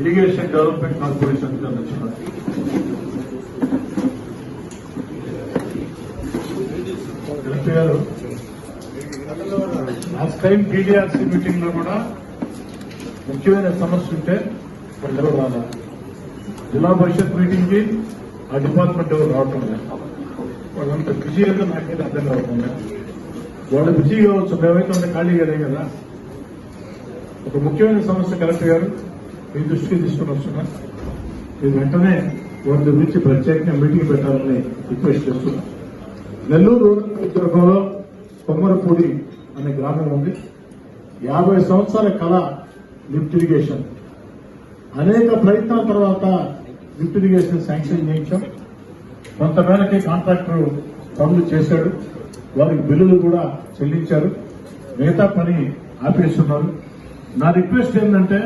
Irrigation development corporation అధ్యక్షుడు. Collector గారు, last time DDRC meeting లో కూడా ముఖ్యమైన సమస్య ఉంటే ఎవరు రాలా. జిల్లా పరిషత్ మీటింగ్ కి ఆ డిపార్ట్మెంట్ ఎవరు రావటం లేదు. వాళ్ళంతా బిజీగా నాకైతే అర్థం కావకుండా. వాళ్ళు బిజీ కావచ్చు, మేమైతే అంత ఖాళీగా లేదు కదా. ఒక ముఖ్యమైన సమస్య కలెక్టర్ గారు మీ దృష్టికి తీసుకుని వస్తున్నా. మీరు వెంటనే వారి గురించి ప్రత్యేకంగా మీటింగ్ పెట్టాలని రిక్వెస్ట్ చేస్తున్నా. నెల్లూరు నియోజకవర్గంలో కొమ్మరపూడి అనే గ్రామం ఉంది. 50 సంవత్సరాల కళ లిఫ్ట్ ఇరిగేషన్. అనేక ప్రయత్నాల తర్వాత లిఫ్ట్ ఇరిగేషన్ శాంక్షన్ చేయించాం. కొంతమేరకి కాంట్రాక్టర్ పనులు చేశాడు, వారికి బిల్లులు కూడా చెల్లించారు. మిగతా పని ఆపేస్తున్నారు. నా రిక్వెస్ట్ ఏంటంటే